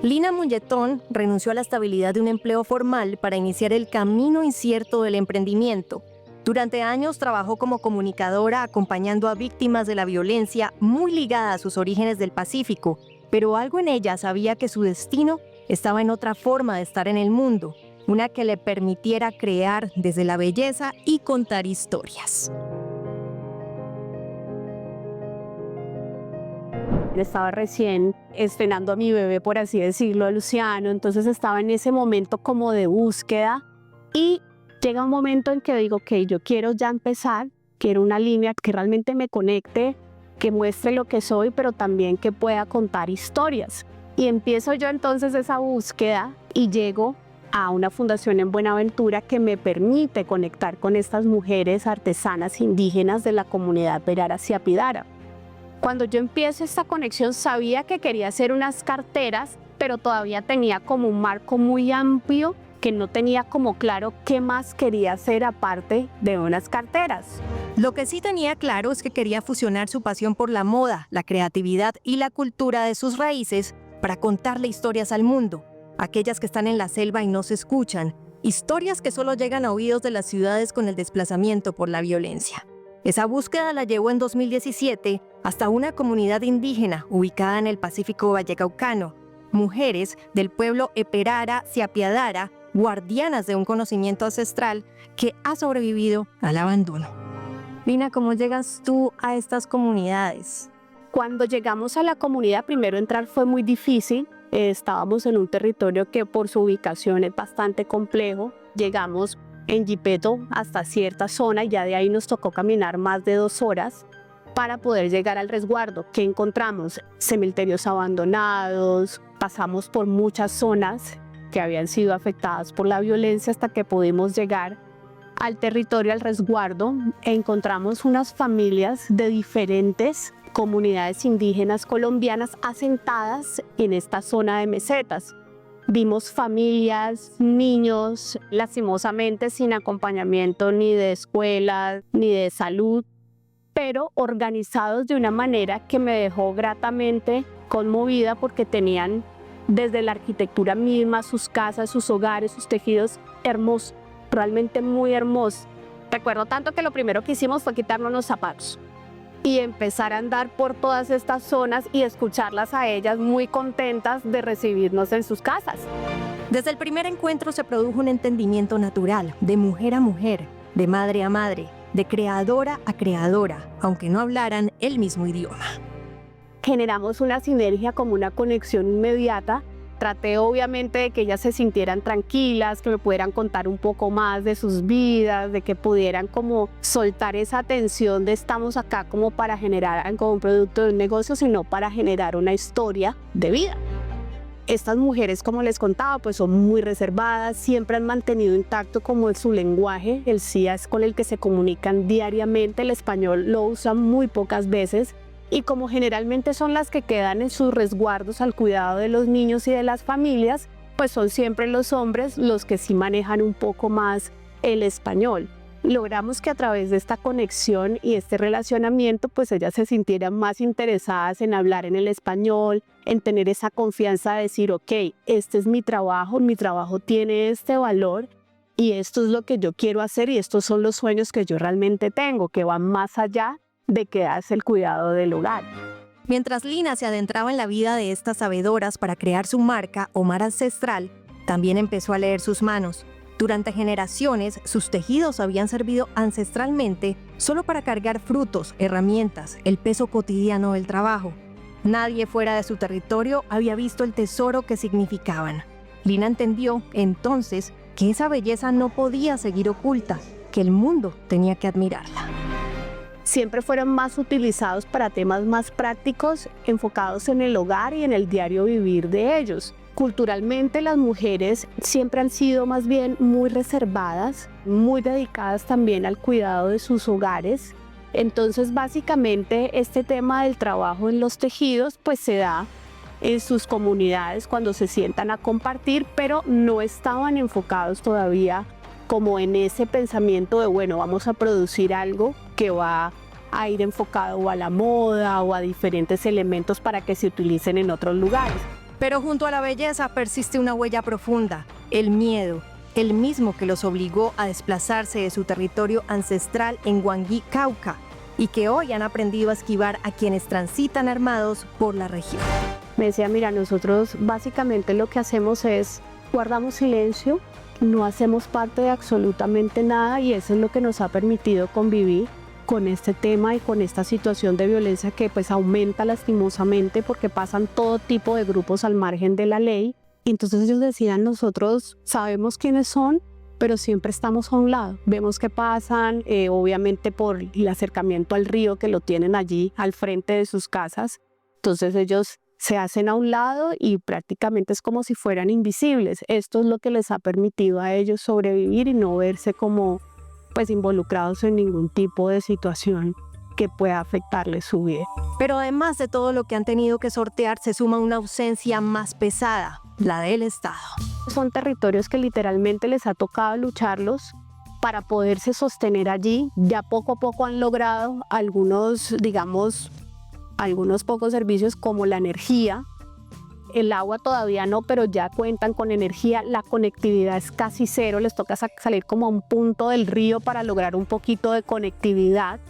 Lina Mungetón renunció a la estabilidad de un empleo formal para iniciar el camino incierto del emprendimiento. Durante años trabajó como comunicadora acompañando a víctimas de la violencia muy ligada a sus orígenes del Pacífico, pero algo en ella sabía que su destino estaba en otra forma de estar en el mundo, una que le permitiera crear desde la belleza y contar historias. Estaba recién estrenando a mi bebé, por así decirlo, a Luciano, entonces estaba en ese momento como de búsqueda y llega un momento en que digo, ok, yo quiero ya empezar, quiero una línea que realmente me conecte, que muestre lo que soy, pero también que pueda contar historias. Y empiezo yo entonces esa búsqueda y llego a una fundación en Buenaventura que me permite conectar con estas mujeres artesanas indígenas de la comunidad Verara Siapidara. Cuando yo empiezo esta conexión sabía que quería hacer unas carteras, pero todavía tenía como un marco muy amplio que no tenía como claro qué más quería hacer aparte de unas carteras. Lo que sí tenía claro es que quería fusionar su pasión por la moda, la creatividad y la cultura de sus raíces para contarle historias al mundo, aquellas que están en la selva y no se escuchan, historias que solo llegan a oídos de las ciudades con el desplazamiento por la violencia. Esa búsqueda la llevó en 2017 hasta una comunidad indígena ubicada en el Pacífico vallecaucano, mujeres del pueblo Eperara Siapiadara, guardianas de un conocimiento ancestral que ha sobrevivido al abandono. Lina, ¿cómo llegas tú a estas comunidades? Cuando llegamos a la comunidad, primero entrar fue muy difícil. Estábamos en un territorio que por su ubicación es bastante complejo. Llegamos en jipeto hasta cierta zona y ya de ahí nos tocó caminar más de 2 horas para poder llegar al resguardo. ¿Qué encontramos? Cementerios abandonados, pasamos por muchas zonas que habían sido afectadas por la violencia hasta que pudimos llegar al territorio, al resguardo. Encontramos unas familias de diferentes comunidades indígenas colombianas asentadas en esta zona de mesetas. Vimos familias, niños, lastimosamente sin acompañamiento ni de escuela ni de salud, pero organizados de una manera que me dejó gratamente conmovida porque tenían desde la arquitectura misma, sus casas, sus hogares, sus tejidos hermosos, realmente muy hermosos. Recuerdo tanto que lo primero que hicimos fue quitarnos los zapatos y empezar a andar por todas estas zonas y escucharlas a ellas muy contentas de recibirnos en sus casas. Desde el primer encuentro se produjo un entendimiento natural, de mujer a mujer, de madre a madre, de creadora a creadora, aunque no hablaran el mismo idioma. Generamos una sinergia como una conexión inmediata. Traté obviamente de que ellas se sintieran tranquilas, que me pudieran contar un poco más de sus vidas, de que pudieran como soltar esa tensión de estamos acá como para generar algo, un producto de un negocio, sino para generar una historia de vida. Estas mujeres, como les contaba, pues son muy reservadas, siempre han mantenido intacto como su lenguaje, el SIA es con el que se comunican diariamente, el español lo usan muy pocas veces. Y como generalmente son las que quedan en sus resguardos al cuidado de los niños y de las familias, pues son siempre los hombres los que sí manejan un poco más el español. Logramos que a través de esta conexión y este relacionamiento, pues ellas se sintieran más interesadas en hablar en el español, en tener esa confianza de decir, ok, este es mi trabajo tiene este valor y esto es lo que yo quiero hacer y estos son los sueños que yo realmente tengo, que van más allá de que hace el cuidado del hogar. Mientras Lina se adentraba en la vida de estas sabedoras para crear su marca Omar Ancestral, también empezó a leer sus manos. Durante generaciones, sus tejidos habían servido ancestralmente solo para cargar frutos, herramientas, el peso cotidiano del trabajo. Nadie fuera de su territorio había visto el tesoro que significaban. Lina entendió, entonces, que esa belleza no podía seguir oculta, que el mundo tenía que admirarla. Siempre fueron más utilizados para temas más prácticos, enfocados en el hogar y en el diario vivir de ellos. Culturalmente las mujeres siempre han sido más bien muy reservadas, muy dedicadas también al cuidado de sus hogares. Entonces básicamente este tema del trabajo en los tejidos pues se da en sus comunidades cuando se sientan a compartir, pero no estaban enfocados todavía como en ese pensamiento de bueno, vamos a producir algo que va a ir enfocado o a la moda o a diferentes elementos para que se utilicen en otros lugares. Pero junto a la belleza persiste una huella profunda, el miedo, el mismo que los obligó a desplazarse de su territorio ancestral en Guangxi, Cauca, y que hoy han aprendido a esquivar a quienes transitan armados por la región. Me decía, mira, nosotros básicamente lo que hacemos es guardamos silencio, no hacemos parte de absolutamente nada y eso es lo que nos ha permitido convivir con este tema y con esta situación de violencia que pues aumenta lastimosamente porque pasan todo tipo de grupos al margen de la ley. Y entonces ellos decían, nosotros sabemos quiénes son, pero siempre estamos a un lado. Vemos que pasan, obviamente por el acercamiento al río que lo tienen allí al frente de sus casas. Entonces ellos se hacen a un lado y prácticamente es como si fueran invisibles. Esto es lo que les ha permitido a ellos sobrevivir y no verse como pues involucrados en ningún tipo de situación que pueda afectarles su vida. Pero además de todo lo que han tenido que sortear, se suma una ausencia más pesada, la del Estado. Son territorios que literalmente les ha tocado lucharlos para poderse sostener allí. Ya poco a poco han logrado algunos pocos servicios como la energía. El agua todavía no, pero ya cuentan con energía. La conectividad es casi cero, les toca salir como a un punto del río para lograr un poquito de conectividad.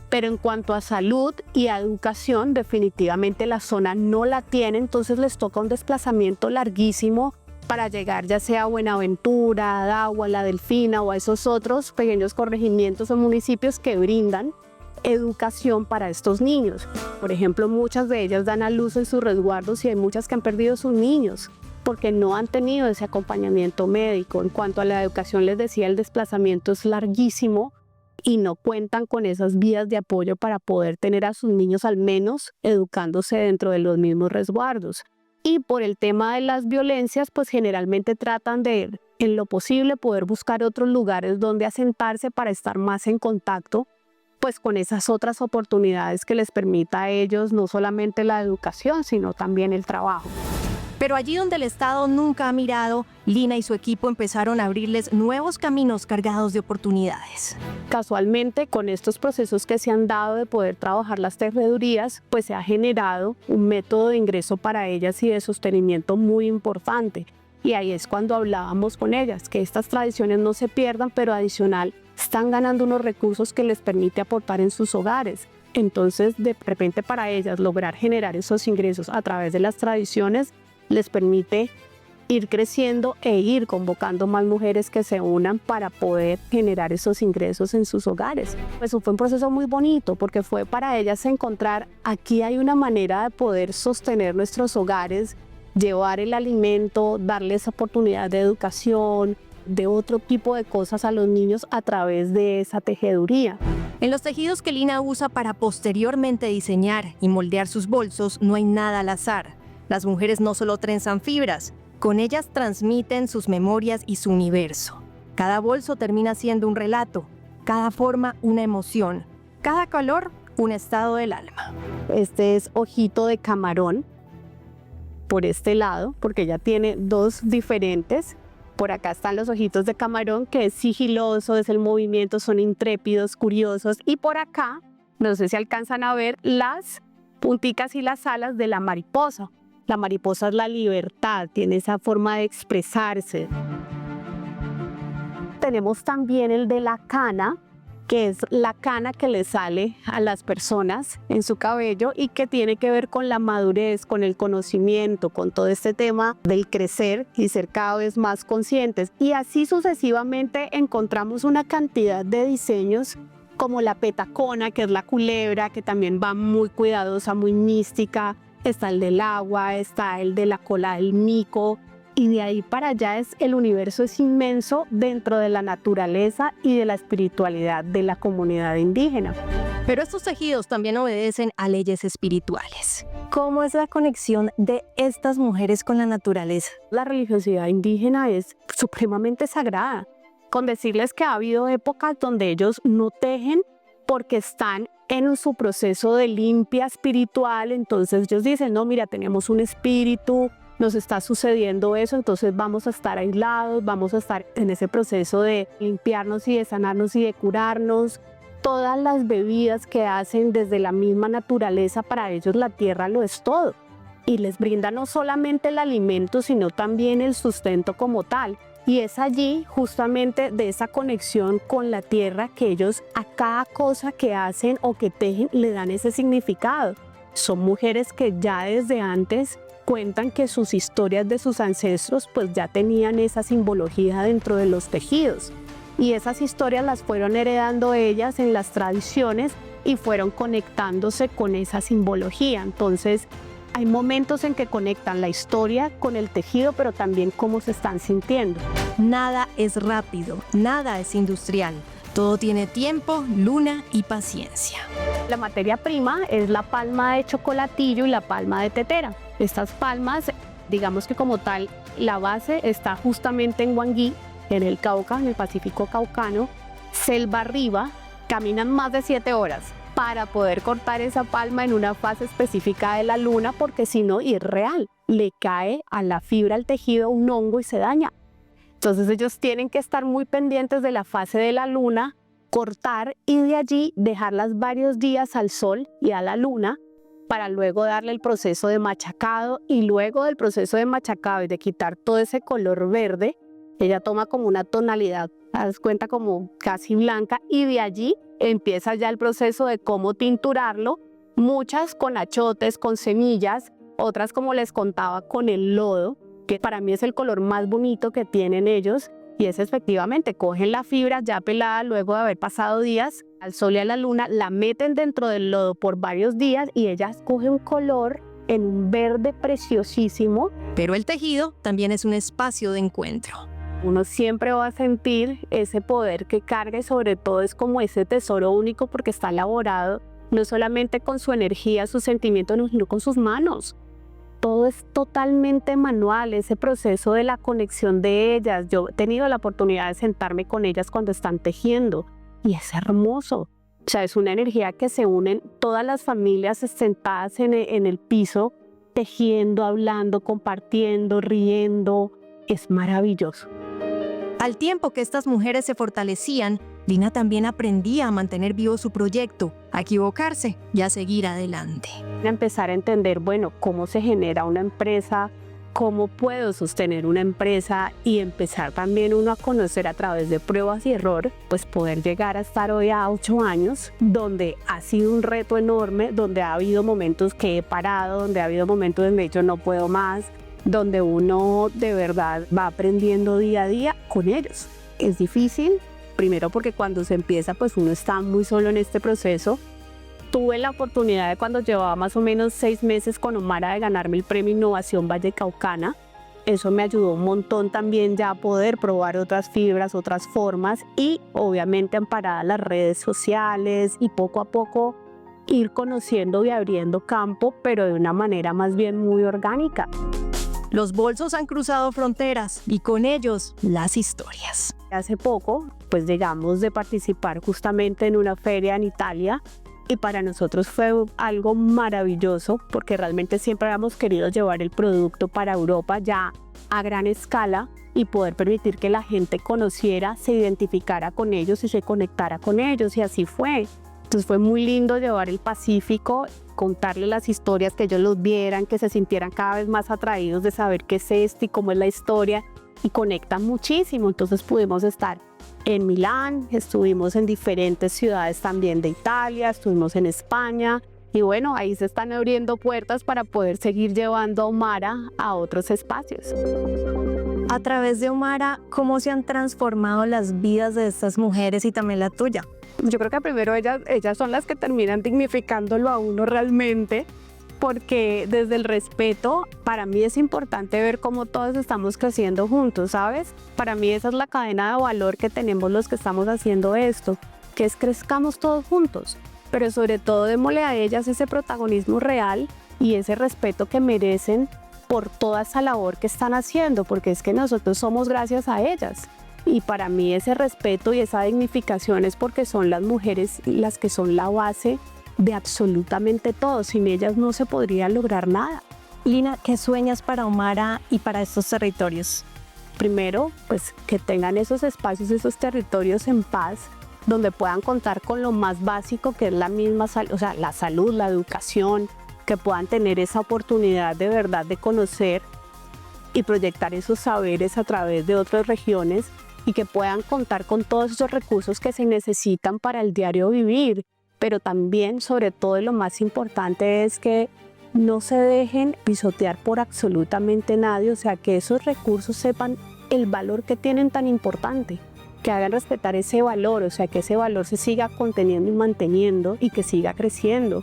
Pero en cuanto a salud y a educación, definitivamente la zona no la tiene, entonces les toca un desplazamiento larguísimo para llegar ya sea a Buenaventura, a Dagua, La Delfina o a esos otros pequeños corregimientos o municipios que brindan educación para estos niños. Por ejemplo, muchas de ellas dan a luz en sus resguardos y hay muchas que han perdido sus niños porque no han tenido ese acompañamiento médico. En cuanto a la educación, les decía, el desplazamiento es larguísimo y no cuentan con esas vías de apoyo para poder tener a sus niños al menos educándose dentro de los mismos resguardos. Y por el tema de las violencias, pues generalmente tratan de, en lo posible, poder buscar otros lugares donde asentarse para estar más en contacto pues con esas otras oportunidades que les permita a ellos no solamente la educación, sino también el trabajo. Pero allí donde el Estado nunca ha mirado, Lina y su equipo empezaron a abrirles nuevos caminos cargados de oportunidades. Casualmente, con estos procesos que se han dado de poder trabajar las tejedurías, pues se ha generado un método de ingreso para ellas y de sostenimiento muy importante. Y ahí es cuando hablábamos con ellas, que estas tradiciones no se pierdan, pero adicional, están ganando unos recursos que les permite aportar en sus hogares. Entonces, de repente para ellas, lograr generar esos ingresos a través de las tradiciones les permite ir creciendo e ir convocando más mujeres que se unan para poder generar esos ingresos en sus hogares. Pues fue un proceso muy bonito porque fue para ellas encontrar, aquí hay una manera de poder sostener nuestros hogares, llevar el alimento, darles oportunidad de educación, de otro tipo de cosas a los niños a través de esa tejeduría. En los tejidos que Lina usa para posteriormente diseñar y moldear sus bolsos no hay nada al azar. Las mujeres no solo trenzan fibras, con ellas transmiten sus memorias y su universo. Cada bolso termina siendo un relato, cada forma una emoción, cada color un estado del alma. Este es ojito de camarón por este lado, porque ella tiene dos diferentes. Por acá están los ojitos de camarón, que es sigiloso, es el movimiento, son intrépidos, curiosos. Y por acá, no sé si alcanzan a ver las punticas y las alas de la mariposa. La mariposa es la libertad, tiene esa forma de expresarse. Tenemos también el de la cana, que es la cana que le sale a las personas en su cabello y que tiene que ver con la madurez, con el conocimiento, con todo este tema del crecer y ser cada vez más conscientes. Y así sucesivamente encontramos una cantidad de diseños como la petacona, que es la culebra, que también va muy cuidadosa, muy mística. Está el del agua, está el de la cola del mico. Y de ahí para allá el universo es inmenso dentro de la naturaleza y de la espiritualidad de la comunidad indígena. Pero estos tejidos también obedecen a leyes espirituales. ¿Cómo es la conexión de estas mujeres con la naturaleza? La religiosidad indígena es supremamente sagrada. Con decirles que ha habido épocas donde ellos no tejen porque están en su proceso de limpia espiritual, entonces ellos dicen, no, mira, tenemos un espíritu, nos está sucediendo eso, entonces vamos a estar aislados, vamos a estar en ese proceso de limpiarnos y de sanarnos y de curarnos. Todas las bebidas que hacen desde la misma naturaleza, para ellos la tierra lo es todo. y les brinda no solamente el alimento, sino también el sustento como tal. Y es allí justamente de esa conexión con la tierra que ellos a cada cosa que hacen o que tejen le dan ese significado. Son mujeres que ya desde antes cuentan que sus historias de sus ancestros pues ya tenían esa simbología dentro de los tejidos. Y esas historias las fueron heredando ellas en las tradiciones y fueron conectándose con esa simbología. Entonces, hay momentos en que conectan la historia con el tejido, pero también cómo se están sintiendo. Nada es rápido, nada es industrial. Todo tiene tiempo, luna y paciencia. La materia prima es la palma de chocolatillo y la palma de tetera. Estas palmas, digamos que como tal, la base está justamente en Huangui, en el Cauca, en el Pacífico Caucano, selva arriba, caminan más de 7 horas para poder cortar esa palma en una fase específica de la luna, porque si no, es real, le cae a la fibra, al tejido, un hongo y se daña. Entonces ellos tienen que estar muy pendientes de la fase de la luna, cortar y de allí dejarlas varios días al sol y a la luna para luego darle el proceso de machacado, y luego del proceso de machacado y de quitar todo ese color verde, ella toma como una tonalidad, das cuenta como casi blanca, y de allí empieza ya el proceso de cómo tinturarlo, muchas con achotes, con semillas, otras como les contaba con el lodo, que para mí es el color más bonito que tienen ellos, y es efectivamente, cogen la fibra ya pelada luego de haber pasado días al sol y a la luna, la meten dentro del lodo por varios días y ella coge un color en un verde preciosísimo. Pero el tejido también es un espacio de encuentro. Uno siempre va a sentir ese poder que carga y sobre todo es como ese tesoro único porque está elaborado no solamente con su energía, su sentimiento, sino con sus manos. Todo es totalmente manual, ese proceso de la conexión de ellas. Yo he tenido la oportunidad de sentarme con ellas cuando están tejiendo y es hermoso. O sea, es una energía que se unen todas las familias sentadas en el piso, tejiendo, hablando, compartiendo, riendo. Es maravilloso. Al tiempo que estas mujeres se fortalecían, Lina también aprendía a mantener vivo su proyecto, a equivocarse y a seguir adelante. Empezar a entender, bueno, cómo se genera una empresa, cómo puedo sostener una empresa y empezar también uno a conocer a través de pruebas y error, pues poder llegar a estar hoy a 8 años, donde ha sido un reto enorme, donde ha habido momentos que he parado, donde ha habido momentos donde he dicho no puedo más, donde uno de verdad va aprendiendo día a día con ellos. Es difícil, primero porque cuando se empieza pues uno está muy solo en este proceso. Tuve la oportunidad de cuando llevaba más o menos 6 meses con Omara de ganarme el premio Innovación Vallecaucana. Eso me ayudó un montón también ya a poder probar otras fibras, otras formas y obviamente amparada las redes sociales y poco a poco ir conociendo y abriendo campo, pero de una manera más bien muy orgánica. Los bolsos han cruzado fronteras y con ellos las historias. Hace poco pues llegamos de participar justamente en una feria en Italia y para nosotros fue algo maravilloso porque realmente siempre habíamos querido llevar el producto para Europa ya a gran escala y poder permitir que la gente conociera, se identificara con ellos y se conectara con ellos, y así fue. Entonces fue muy lindo llevar el Pacífico, contarles las historias, que ellos los vieran, que se sintieran cada vez más atraídos de saber qué es esto y cómo es la historia, y conectan muchísimo. Entonces pudimos estar en Milán, estuvimos en diferentes ciudades también de Italia, estuvimos en España, y bueno, ahí se están abriendo puertas para poder seguir llevando a Omara a otros espacios. A través de Omara, ¿cómo se han transformado las vidas de estas mujeres y también la tuya? Yo creo que primero ellas son las que terminan dignificándolo a uno realmente, porque desde el respeto, para mí es importante ver cómo todos estamos creciendo juntos, ¿sabes? Para mí esa es la cadena de valor que tenemos los que estamos haciendo esto, que es crezcamos todos juntos, pero sobre todo démosle a ellas ese protagonismo real y ese respeto que merecen por toda esa labor que están haciendo, porque es que nosotros somos gracias a ellas. Y para mí ese respeto y esa dignificación es porque son las mujeres las que son la base de absolutamente todo. Sin ellas no se podría lograr nada. Lina, ¿qué sueñas para Omara y para estos territorios? Primero, pues que tengan esos espacios, esos territorios en paz, donde puedan contar con lo más básico que es la misma salud, o sea, la salud, la educación, que puedan tener esa oportunidad de verdad de conocer y proyectar esos saberes a través de otras regiones y que puedan contar con todos esos recursos que se necesitan para el diario vivir. Pero también, sobre todo, y lo más importante es que no se dejen pisotear por absolutamente nadie, o sea, que esos recursos sepan el valor que tienen tan importante, que hagan respetar ese valor, o sea, que ese valor se siga conteniendo y manteniendo y que siga creciendo.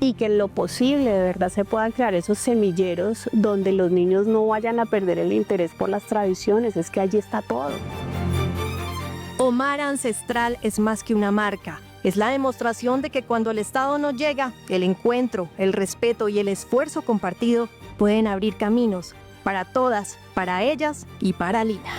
Y que en lo posible de verdad se puedan crear esos semilleros donde los niños no vayan a perder el interés por las tradiciones, es que allí está todo. Omar Ancestral es más que una marca. Es la demostración de que cuando el Estado no llega, el encuentro, el respeto y el esfuerzo compartido pueden abrir caminos para todas, para ellas y para Lina.